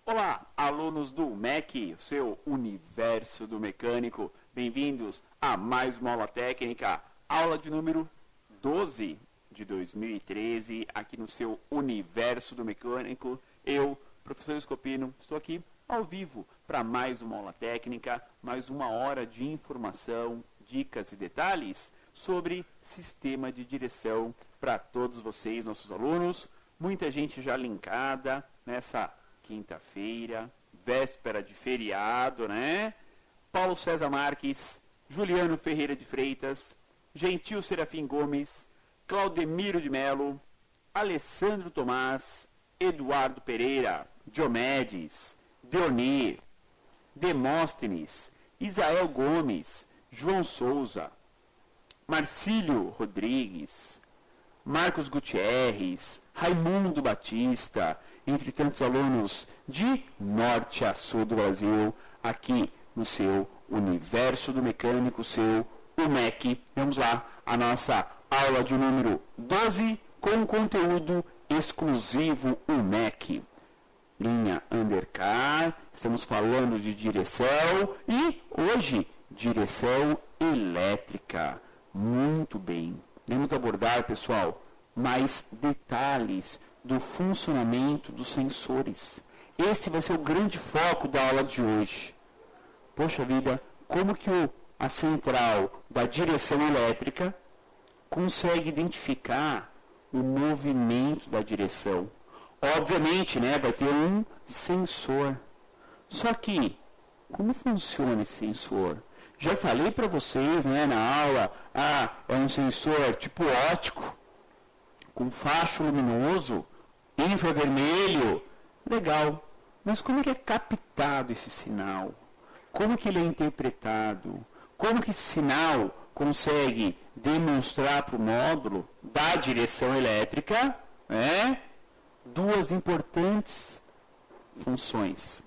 Olá, alunos do MEC, o seu universo do mecânico. Bem-vindos a mais uma aula técnica, aula de número 12 de 2013, aqui no seu universo do mecânico. Eu, professor Escopino, estou aqui ao vivo para mais uma aula técnica, mais uma hora de informação, dicas e detalhes sobre sistema de direção para todos vocês, nossos alunos. Muita gente já linkada nessa quinta-feira, véspera de feriado, né? Paulo César Marques, Juliano Ferreira de Freitas, Gentil Serafim Gomes, Claudemiro de Melo, Alessandro Tomás, Eduardo Pereira, Diomedes, Deonir, Demóstenes, Isael Gomes, João Souza, Marcílio Rodrigues, Marcos Gutierrez, Raimundo Batista, entre tantos alunos de norte a sul do Brasil, aqui no seu universo do mecânico, seu UMEC. Vamos lá, a nossa aula de número 12 com conteúdo exclusivo UMEC. Linha Undercar, estamos falando de direção e hoje direção elétrica. Muito bem. Vamos abordar, pessoal, mais detalhes do funcionamento dos sensores. Esse vai ser o grande foco da aula de hoje. Poxa vida, como que a central da direção elétrica consegue identificar o movimento da direção? Obviamente, né, vai ter um sensor. Só que, como funciona esse sensor? Já falei para vocês, né, na aula, é um sensor tipo óptico, com facho luminoso, infravermelho. Legal, mas como que é captado esse sinal? Como que ele é interpretado? Como que esse sinal consegue demonstrar para o módulo da direção elétrica, né, duas importantes funções.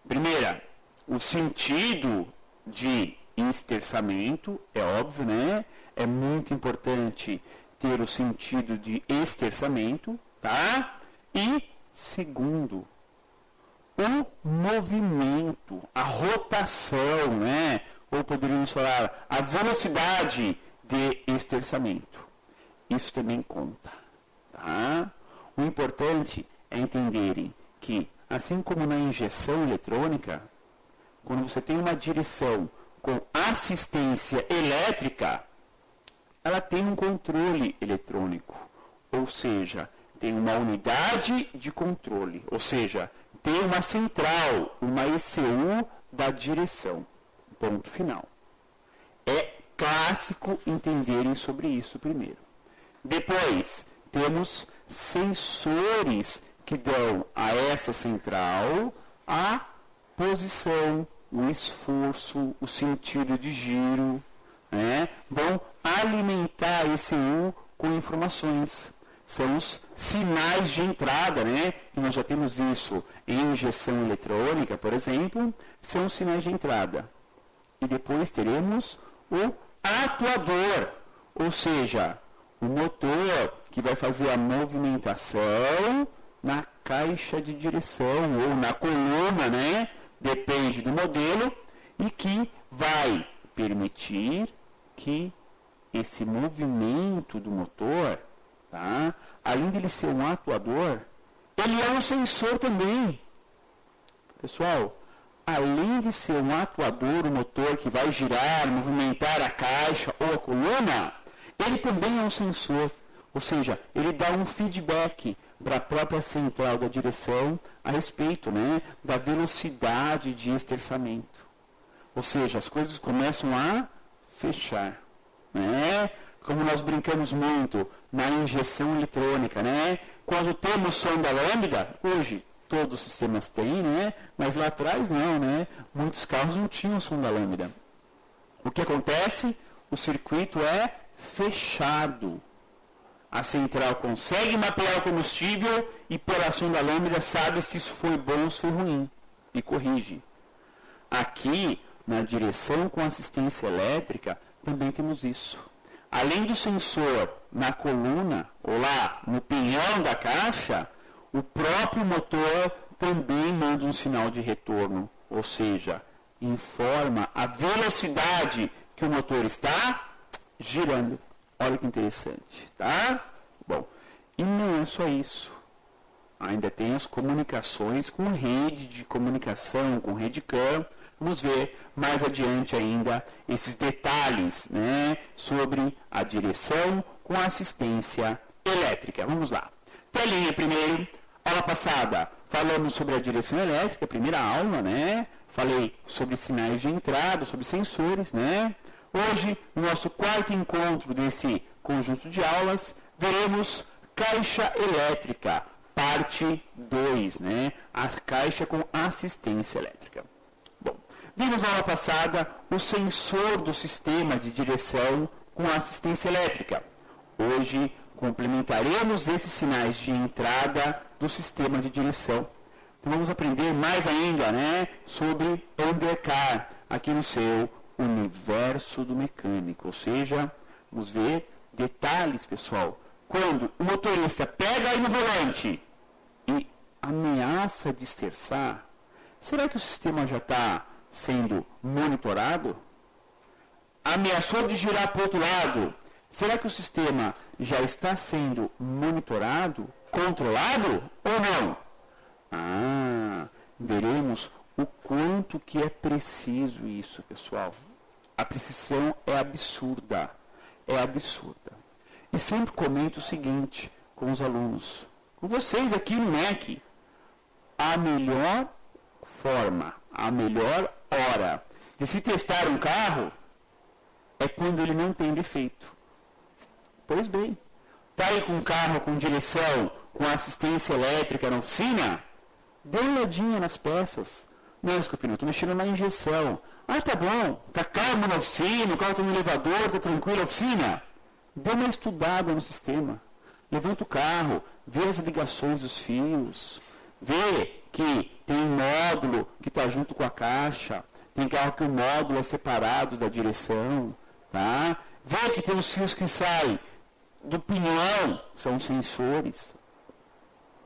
Primeira, o sentido de esterçamento, é óbvio, né? É muito importante ter o sentido de esterçamento, tá? E, segundo, o movimento, a rotação, né? Ou poderíamos falar, a velocidade de esterçamento. Isso também conta, tá? O importante é entenderem que, assim como na injeção eletrônica, quando você tem uma direção com assistência elétrica, ela tem um controle eletrônico, ou seja, tem uma unidade de controle, ou seja, tem uma central, uma ECU da direção. Ponto final. É clássico entenderem sobre isso primeiro. Depois, temos sensores que dão a essa central a posição, o esforço, o sentido de giro, né? Vão alimentar esse ECU com informações. São os sinais de entrada, né? E nós já temos isso em injeção eletrônica, por exemplo, são os sinais de entrada. E depois teremos o atuador, ou seja, o motor que vai fazer a movimentação na caixa de direção ou na coluna, né? Depende do modelo, e que vai permitir que esse movimento do motor, tá? Além de ele ser um atuador, ele é um sensor também. Pessoal, além de ser um atuador, um motor que vai girar, movimentar a caixa ou a coluna, ele também é um sensor. Ou seja, ele dá um feedback para a própria central da direção a respeito, né, da velocidade de esterçamento. Ou seja, as coisas começam a fechar, né? Como nós brincamos muito na injeção eletrônica, né? Quando temos sonda lambda, hoje todos os sistemas têm, né? Mas lá atrás não, né? Muitos carros não tinham sonda lambda. O que acontece? O circuito é fechado. A central consegue mapear o combustível e pela sonda lambda sabe se isso foi bom ou se foi ruim e corrige. Aqui, na direção com assistência elétrica, também temos isso. Além do sensor na coluna, ou lá no pinhão da caixa, o próprio motor também manda um sinal de retorno, ou seja, informa a velocidade que o motor está girando. Olha que interessante, tá? Bom, e não é só isso. Ainda tem as comunicações com rede de comunicação, com rede CAN. Vamos ver mais adiante ainda esses detalhes, né, sobre a direção com assistência elétrica. Vamos lá. Telinha primeiro. Aula passada falamos sobre a direção elétrica, primeira aula, né? Falei sobre sinais de entrada, sobre sensores, né? Hoje, no nosso quarto encontro desse conjunto de aulas, veremos caixa elétrica, parte 2, né? A caixa com assistência elétrica. Bom, vimos na aula passada o sensor do sistema de direção com assistência elétrica. Hoje, complementaremos esses sinais de entrada do sistema de direção. Então, vamos aprender mais ainda, né, sobre undercar aqui no seu universo do mecânico. Ou seja, vamos ver detalhes, pessoal. Quando o motorista pega aí no volante e ameaça dispersar, será que o sistema já está sendo monitorado? Ameaçou de girar para o outro lado. Será que o sistema já está sendo monitorado, controlado ou não? Veremos o quanto que é preciso isso, pessoal. A precisão é absurda. É absurda. E sempre comento o seguinte com os alunos, com vocês aqui no MEC, a melhor forma, a melhor hora de se testar um carro é quando ele não tem defeito. Pois bem, está aí com um carro com direção, com assistência elétrica na oficina? Dê uma olhadinha nas peças. Não, Escopino, estou mexendo na injeção. Tá bom, está calmo na oficina, o carro está no elevador, está tranquilo a oficina? Dê uma estudada no sistema. Levanta o carro, vê as ligações dos fios, vê que tem um módulo que está junto com a caixa, tem carro que o módulo é separado da direção, tá? Vê que tem os fios que saem do pinhão, são sensores,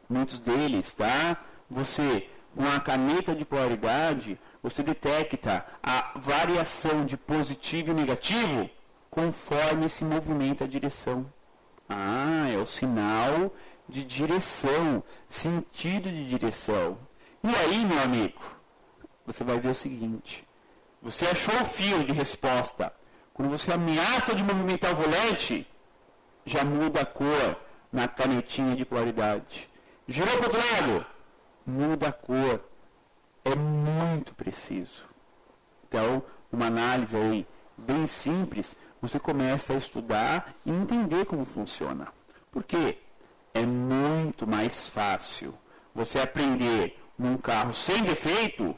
muitos deles, tá? Você, com a caneta de polaridade, você detecta a variação de positivo e negativo conforme se movimenta a direção. É o sinal de direção, sentido de direção. E aí, meu amigo, você vai ver o seguinte, você achou o fio de resposta. Quando você ameaça de movimentar o volante, já muda a cor na canetinha de polaridade. Girou para o outro lado, muda a cor. É muito preciso. Então, uma análise aí bem simples, você começa a estudar e entender como funciona. Por quê? É muito mais fácil você aprender num carro sem defeito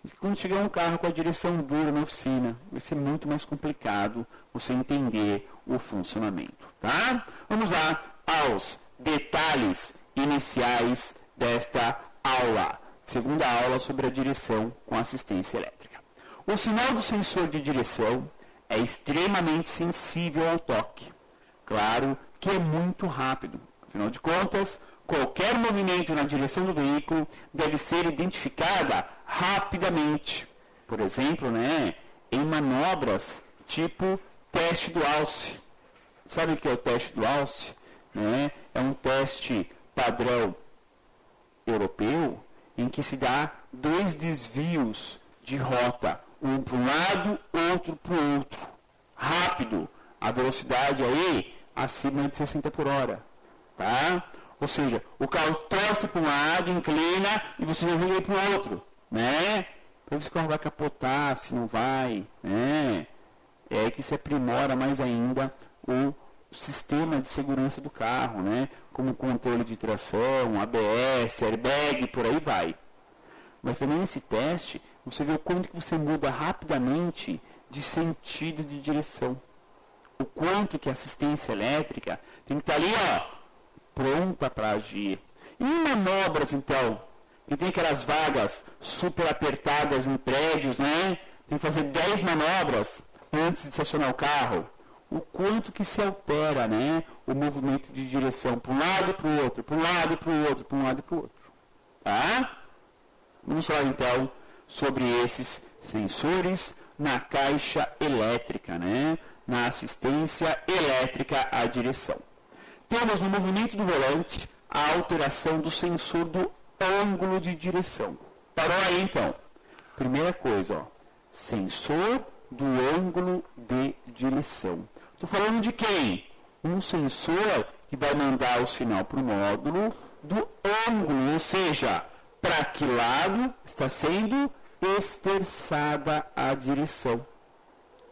do que quando chegar um carro com a direção dura na oficina. Vai ser muito mais complicado você entender o funcionamento, tá? Vamos lá aos detalhes iniciais desta aula. Segunda aula sobre a direção com assistência elétrica. O sinal do sensor de direção é extremamente sensível ao toque. Claro que é muito rápido. Afinal de contas, qualquer movimento na direção do veículo deve ser identificada rapidamente. Por exemplo, né, em manobras tipo teste do alce. Sabe o que é o teste do alce? É um teste padrão europeu em que se dá 2 desvios de rota, um para um lado, outro para o outro. Rápido. A velocidade aí acima de 60 por hora. Tá? Ou seja, o carro torce para um lado, inclina e você já vira para o outro. Né? Para ver se o carro vai capotar, se não vai. Né? É aí que se aprimora mais ainda o sistema de segurança do carro, né? Como controle de tração, ABS, airbag, por aí vai. Mas também nesse teste, você vê o quanto que você muda rapidamente de sentido de direção. O quanto que a assistência elétrica tem que estar ali, pronta para agir. E em manobras, então, que tem aquelas vagas super apertadas em prédios, né? Tem que fazer 10 manobras antes de estacionar o carro. O quanto que se altera, né, o movimento de direção para um lado e para o outro, para um lado e para o outro, para um lado e para o outro. Tá? Vamos falar então sobre esses sensores na caixa elétrica, né? Na assistência elétrica à direção. Temos no movimento do volante a alteração do sensor do ângulo de direção. Parou aí então. Primeira coisa, ó, sensor do ângulo de direção. Estou falando de quem? Um sensor que vai mandar o sinal para o módulo do ângulo, ou seja, para que lado está sendo esterçada a direção.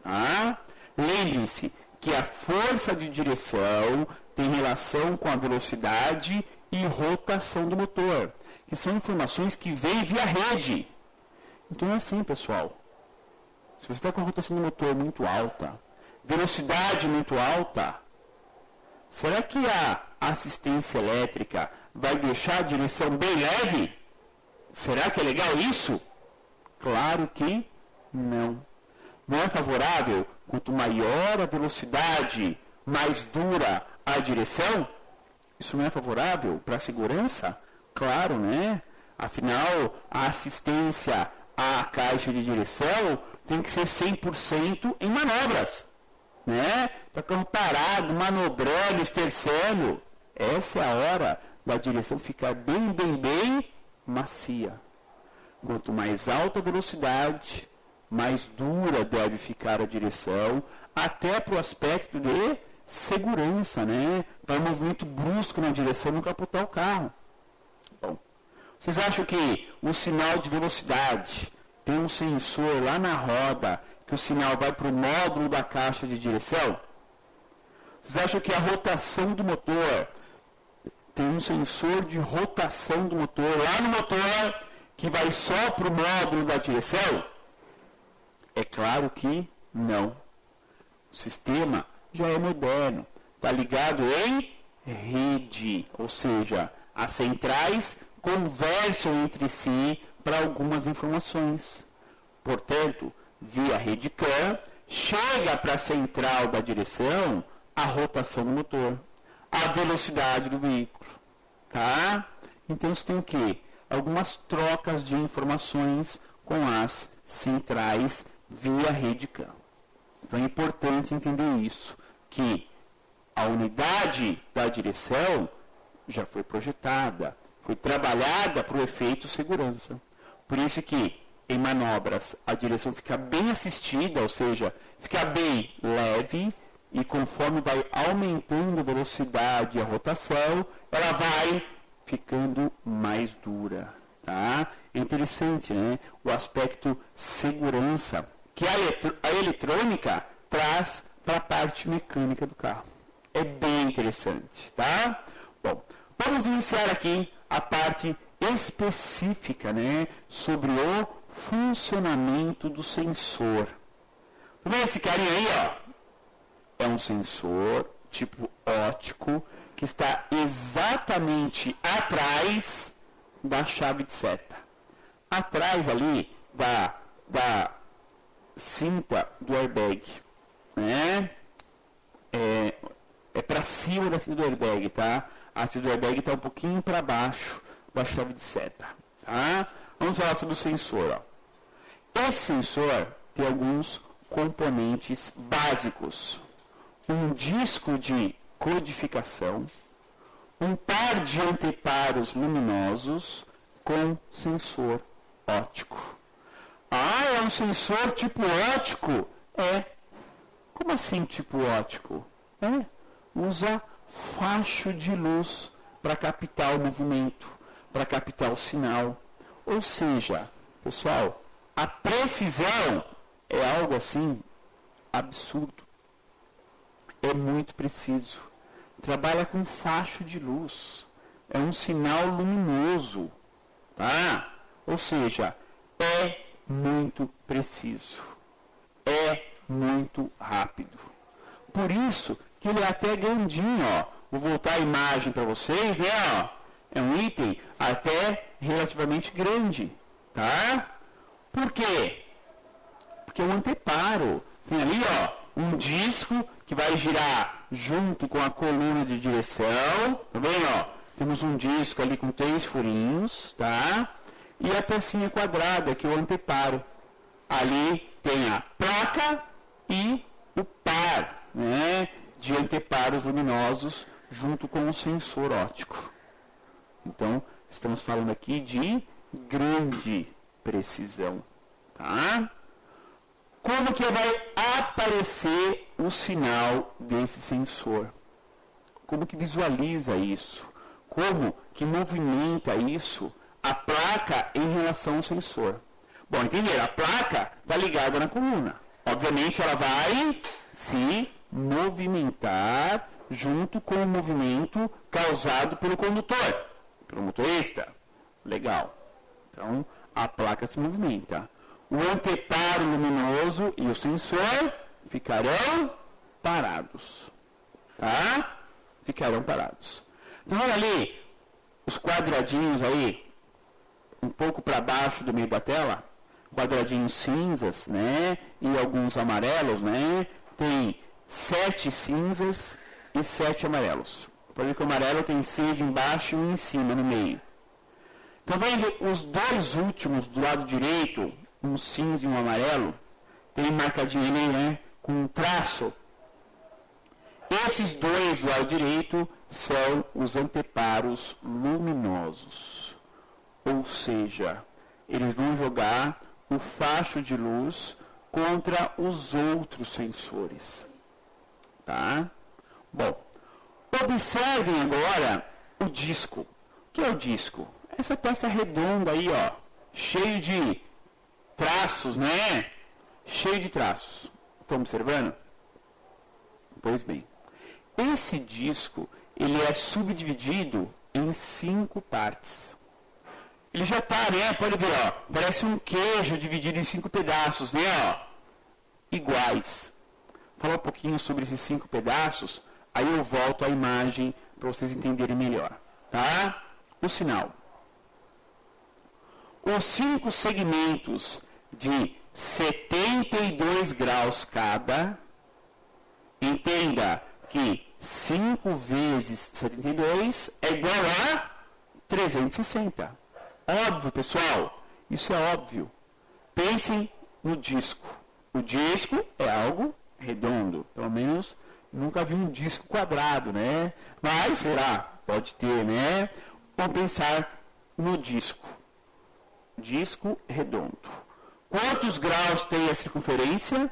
Ah? Lembre-se que a força de direção tem relação com a velocidade e rotação do motor, que são informações que vêm via rede. Então é assim, pessoal. Se você está com a rotação do motor muito alta, velocidade muito alta, será que a assistência elétrica vai deixar a direção bem leve? Será que é legal isso? Claro que não. Não é favorável quanto maior a velocidade, mais dura a direção? Isso não é favorável para a segurança? Claro, né? Afinal, a assistência à caixa de direção tem que ser 100% em manobras, né? Para carro parado, manobrando, esterçando. Essa é a hora da direção ficar bem macia. Quanto mais alta a velocidade, mais dura deve ficar a direção, até para o aspecto de segurança, né? Para um movimento brusco na direção não capotar o carro. Bom, vocês acham que o sinal de velocidade tem um sensor lá na roda que o sinal vai para o módulo da caixa de direção? Vocês acham que a rotação do motor tem um sensor de rotação do motor lá no motor que vai só para o módulo da direção? É claro que não. O sistema já é moderno, está ligado em rede, ou seja, as centrais conversam entre si para algumas informações. Portanto, via rede CAN, chega para a central da direção a rotação do motor, a velocidade do veículo. Tá? Então, você tem o quê? Algumas trocas de informações com as centrais via rede CAN. Então é importante entender isso, que a unidade da direção já foi projetada, foi trabalhada para o efeito segurança. Por isso que em manobras a direção fica bem assistida, ou seja, fica bem leve, e conforme vai aumentando a velocidade e a rotação, ela vai ficando mais dura. Tá? É interessante, né? O aspecto segurança que a eletrônica traz para a parte mecânica do carro. É bem interessante, tá? Bom, vamos iniciar aqui a parte específica, né, sobre o funcionamento do sensor. Tá vendo esse carinha aí, ó? É um sensor tipo óptico que está exatamente atrás da chave de seta. Atrás ali da cinta do airbag, né? É para cima da cinta do airbag, tá? A cinta do airbag está um pouquinho para baixo da chave de seta, tá? Vamos falar sobre o sensor, ó. Esse sensor tem alguns componentes básicos. Um disco de codificação, um par de anteparos luminosos com sensor óptico. Ah, é um sensor tipo óptico? É. Como assim tipo óptico? Usa facho de luz para captar o movimento, para captar o sinal. Ou seja, pessoal, a precisão é algo assim absurdo. É muito preciso. Trabalha com facho de luz. É um sinal luminoso. Tá? Ou seja, é muito preciso. É muito rápido. Por isso que ele é até grandinho, ó. Vou voltar a imagem para vocês, né? Ó. É um item até relativamente grande. Tá? Por quê? Porque é um anteparo. Tem ali, ó, um disco que vai girar junto com a coluna de direção. Tá vendo, ó? Temos um disco ali com 3 furinhos, tá? e a pecinha quadrada, que é o anteparo. Ali tem a placa e o par, né, de anteparos luminosos junto com o sensor óptico. Então, estamos falando aqui de grande precisão, tá? Como que vai aparecer o sinal desse sensor? Como que visualiza isso? Como que movimenta isso a placa em relação ao sensor? Bom, entender, a placa está ligada na coluna. Obviamente, ela vai se movimentar junto com o movimento causado pelo condutor, pelo motorista. Legal. Então, a placa se movimenta. O anteparo luminoso e o sensor ficarão parados. Tá? Ficarão parados. Então, olha ali, os quadradinhos aí, um pouco para baixo do meio da tela, quadradinhos cinzas, né? E alguns amarelos, né? Tem 7 cinzas e 7 amarelos. Pode ver que o amarelo tem 6 embaixo e 1 em cima, no meio. Então, vendo os dois últimos do lado direito, um cinza e um amarelo, tem marcadinho ali, né? Com um traço. Esses dois do lado direito são os anteparos luminosos. Ou seja, eles vão jogar o facho de luz contra os outros sensores. Tá? Bom, observem agora o disco. O que é o disco? Essa peça redonda aí, ó, cheio de traços, né? Cheio de traços. Estão observando? Pois bem, esse disco, ele é subdividido em 5 partes. Ele já está, né? Pode ver, ó, parece um queijo dividido em 5 pedaços, né? Ó, iguais. Falar um pouquinho sobre esses 5 pedaços, aí eu volto à imagem para vocês entenderem melhor, tá? O sinal. Os 5 segmentos de 72 graus cada, entenda que 5 vezes 72 é igual a 360. Óbvio, pessoal, isso é óbvio. Pensem no disco. O disco é algo redondo, pelo menos nunca vi um disco quadrado, né? Mas, será? Pode ter, né? Vamos pensar no disco. Disco redondo. Quantos graus tem a circunferência?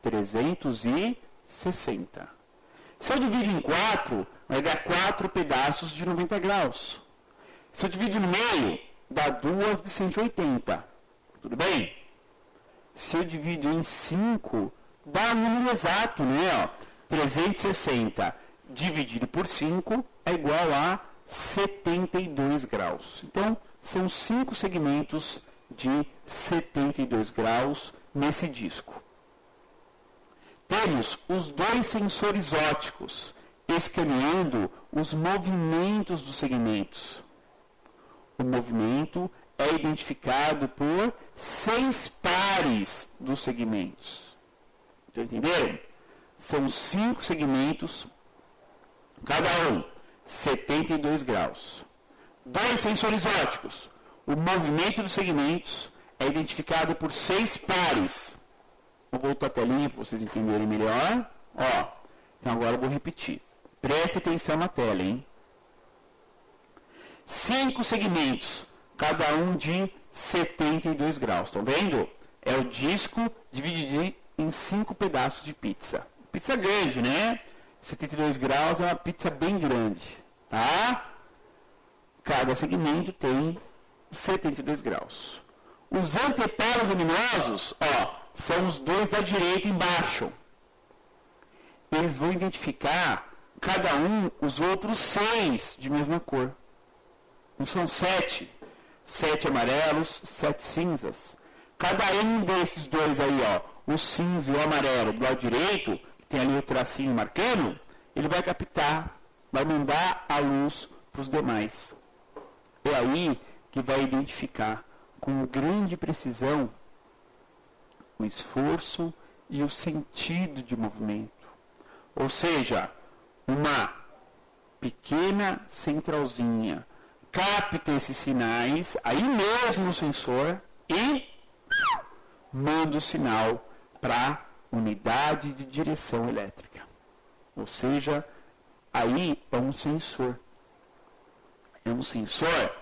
360. Se eu dividir em 4, vai dar 4 pedaços de 90 graus. Se eu dividir no meio, dá 2 de 180. Tudo bem? Se eu divido em 5, dá um número exato, né? Ó, 360 dividido por 5 é igual a 72 graus. Então, são 5 segmentos de 72 graus nesse disco. Temos os 2 sensores ópticos escaneando os movimentos dos segmentos. O movimento é identificado por 6 pares dos segmentos. Estão entendendo? São 5 segmentos, cada um 72 graus. 2 sensores ópticos. O movimento dos segmentos é identificado por 6 pares. Vou voltar a telinha para vocês entenderem melhor. Ó, então agora eu vou repetir. Preste atenção na tela, hein? 5 segmentos, cada um de 72 graus. Estão vendo? É o disco dividido em 5 pedaços de pizza. Pizza grande, né? 72 graus é uma pizza bem grande, tá? Cada segmento tem 72 graus. Os anteparos luminosos, ó, são os 2 da direita embaixo. Eles vão identificar, cada um, os outros 6 de mesma cor. Não são 7. 7 amarelos, 7 cinzas. Cada um desses 2 aí, ó, o cinza e o amarelo do lado direito, que tem ali o tracinho marcando, ele vai captar, vai mandar a luz para os demais. É aí que vai identificar com grande precisão o esforço e o sentido de movimento. Ou seja, uma pequena centralzinha capta esses sinais, aí mesmo no sensor, e manda o sinal para a unidade de direção elétrica. Ou seja, aí é um sensor. É um sensor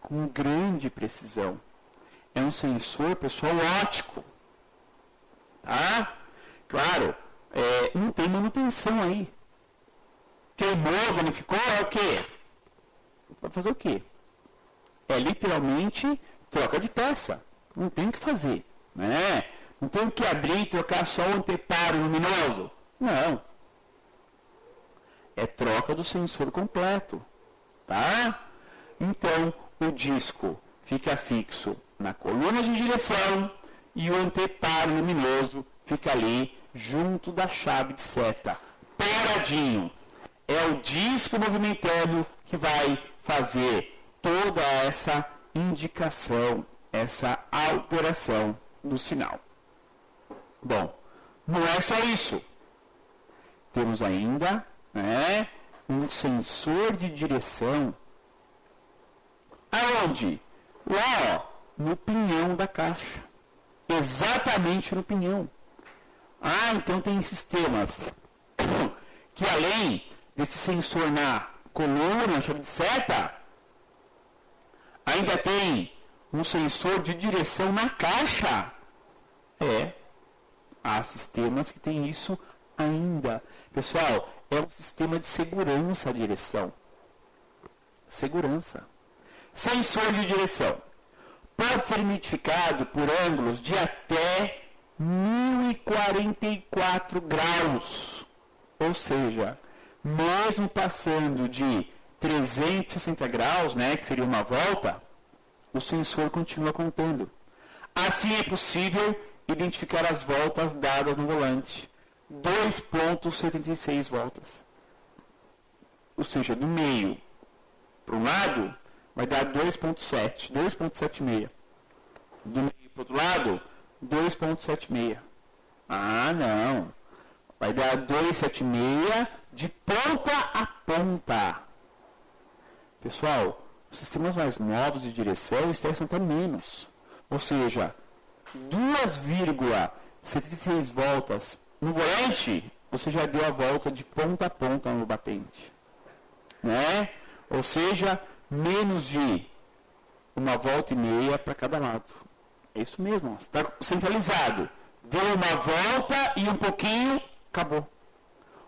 com grande precisão. É um sensor, pessoal, óptico. Tá? Claro, não tem manutenção aí. Queimou, danificou, é o quê? Vai fazer o quê? É literalmente troca de peça. Não tem o que fazer. Né? Não tem o que abrir e trocar só o anteparo luminoso. Não. É troca do sensor completo. Tá? Então, o disco fica fixo na coluna de direção e o anteparo luminoso fica ali junto da chave de seta, paradinho. É o disco movimentando que vai fazer toda essa indicação, essa alteração do sinal. Bom, não é só isso. Temos ainda, né, um sensor de direção. Aonde? Lá, ó, no pinhão da caixa. Exatamente no pinhão. Ah, então tem sistemas que além desse sensor na coluna, na chave de seta, ainda tem um sensor de direção na caixa. Há sistemas que tem isso ainda. Pessoal, é um sistema de segurança a direção. Segurança. Sensor de direção. Pode ser identificado por ângulos de até 1044 graus. Ou seja, mesmo passando de 360 graus, né, que seria uma volta, o sensor continua contando. Assim é possível identificar as voltas dadas no volante. 2,76 voltas. Ou seja, do meio para um lado, vai dar 2,7, 2,76. Do meio para o outro lado, 2,76. Ah, não. Vai dar 2,76 de ponta a ponta. Pessoal, os sistemas mais novos de direção estressam até menos. Ou seja, 2,76 voltas no volante, você já deu a volta de ponta a ponta no batente. Né? Ou seja, menos de uma volta e meia para cada lado. É isso mesmo, está centralizado. Deu uma volta e um pouquinho, acabou.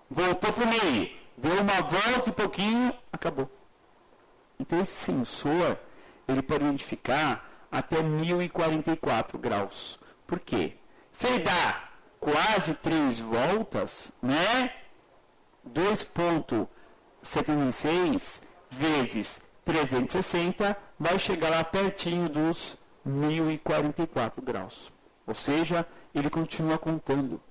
Voltou para o meio, deu uma volta e pouquinho, acabou. Então esse sensor, ele pode identificar até 1044 graus. Por quê? Se ele dá quase 3 voltas, né? 2,76 vezes 360 vai chegar lá pertinho dos 1044 graus. Ou seja, ele continua contando.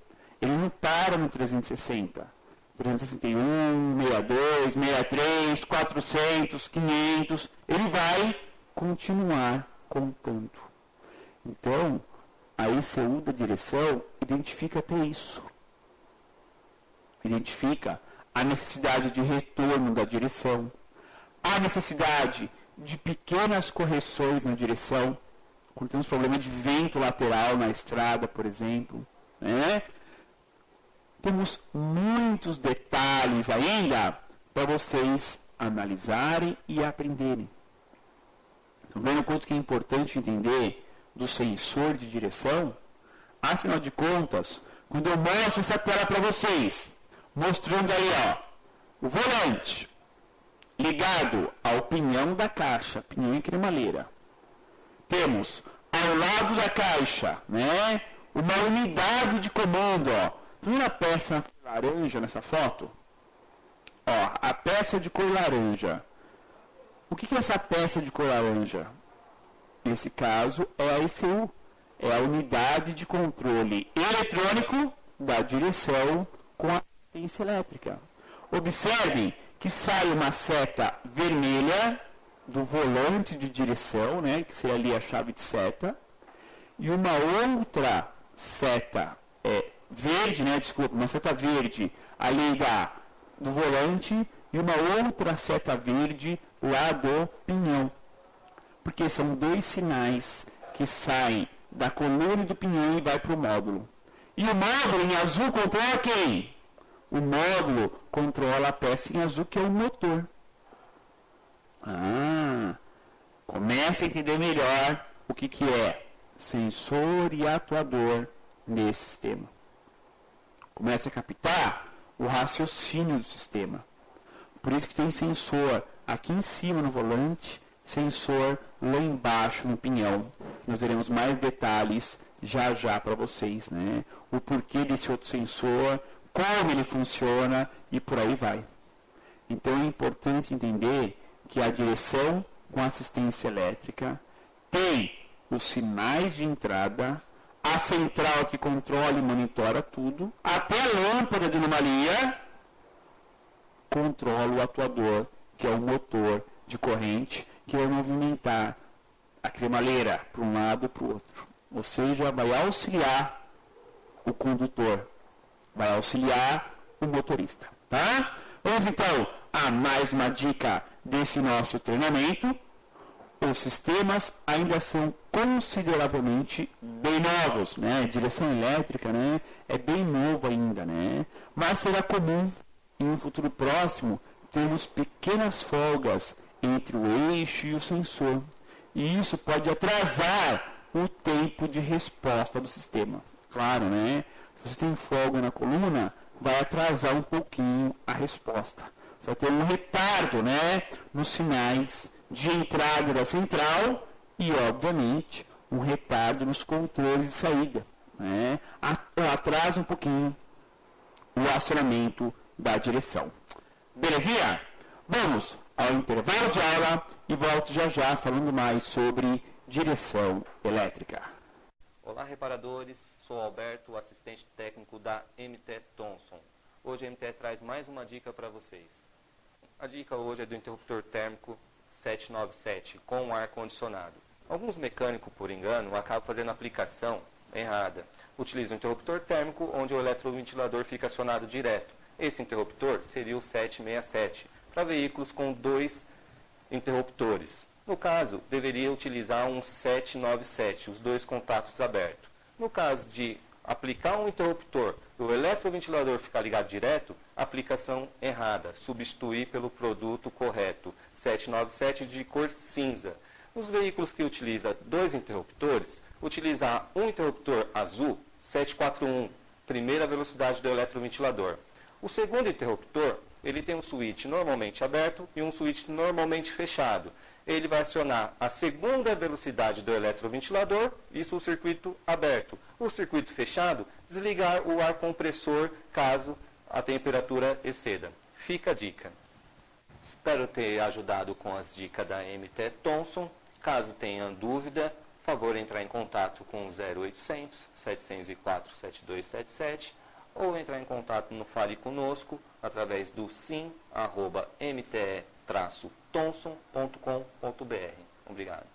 Ele não para no 360. 361, 62, 63, 400, 500. Ele vai continuar contando. Então, a ECU da direção identifica até isso. Identifica a necessidade de retorno da direção, a necessidade de pequenas correções na direção, quando temos problema de vento lateral na estrada, por exemplo. Né? Temos muitos detalhes ainda para vocês analisarem e aprenderem. Estão vendo quanto que é importante entender do sensor de direção? Afinal de contas, quando eu mostro essa tela para vocês, mostrando aí, ó, o volante ligado ao pinhão da caixa, pinhão e cremaleira. Temos ao lado da caixa, né, uma unidade de comando, ó. Tá vendo a peça laranja nessa foto? Ó, a peça de cor laranja. O que é essa peça de cor laranja? Nesse caso, é a ECU. É a unidade de controle eletrônico da direção com assistência elétrica. Observem que sai uma seta vermelha do volante de direção, né, que seria ali a chave de seta, e uma outra seta verde, né, desculpa, uma seta verde ali do volante, e uma outra seta verde lá do pinhão. Porque são dois sinais que saem da coluna do pinhão e vai para o módulo. E o módulo em azul controla quem? O módulo controla a peça em azul, que é o motor. Começa a entender melhor o que é sensor e atuador nesse sistema. Começa a captar o raciocínio do sistema. Por isso que tem sensor aqui em cima no volante, sensor lá embaixo no pinhão. Nós teremos mais detalhes já para vocês, né? O porquê desse outro sensor, como ele funciona e por aí vai. Então é importante entender que a direção com assistência elétrica tem os sinais de entrada, a central que controla e monitora tudo, até a lâmpada de anomalia controla o atuador, que é o motor de corrente, que vai movimentar a cremaleira para um lado ou para o outro. Ou seja, vai auxiliar o condutor, vai auxiliar o motorista. Tá? Vamos então a mais uma dica desse nosso treinamento. Os sistemas ainda são consideravelmente bem novos, né? Direção elétrica, né? É bem novo ainda, né? Mas será comum em um futuro próximo termos pequenas folgas entre o eixo e o sensor. E isso pode atrasar o tempo de resposta do sistema. Claro, né? Se você tem folga na coluna, vai atrasar um pouquinho a resposta. Você vai ter um retardo, né, nos sinais de entrada da central e, obviamente, um retardo nos controles de saída. Né? Atrasa um pouquinho o acionamento da direção. Belezinha? Vamos ao intervalo de aula e volto já falando mais sobre direção elétrica. Olá, reparadores. Sou Alberto, assistente técnico da MT Thomson. Hoje a MT traz mais uma dica para vocês. A dica hoje é do interruptor térmico 797 com ar-condicionado. Alguns mecânicos, por engano, acabam fazendo a aplicação errada. Utilizam o interruptor térmico, onde o eletroventilador fica acionado direto. Esse interruptor seria o 767, para veículos com 2 interruptores. No caso, deveria utilizar um 797, os 2 contatos abertos. No caso de aplicar um interruptor e o eletroventilador ficar ligado direto, aplicação errada, substituir pelo produto correto, 797 de cor cinza. Nos veículos que utilizam 2 interruptores, utilizar um interruptor azul, 741, primeira velocidade do eletroventilador. O segundo interruptor, ele tem um switch normalmente aberto e um switch normalmente fechado. Ele vai acionar a segunda velocidade do eletroventilador, isso o circuito aberto. O circuito fechado, desligar o ar compressor caso a temperatura exceda. Fica a dica. Espero ter ajudado com as dicas da MT Thomson. Caso tenham dúvida, favor entrar em contato com o 0800 704 7277 ou entrar em contato no Fale Conosco através do sim@mte-thomson.com.br. Obrigado.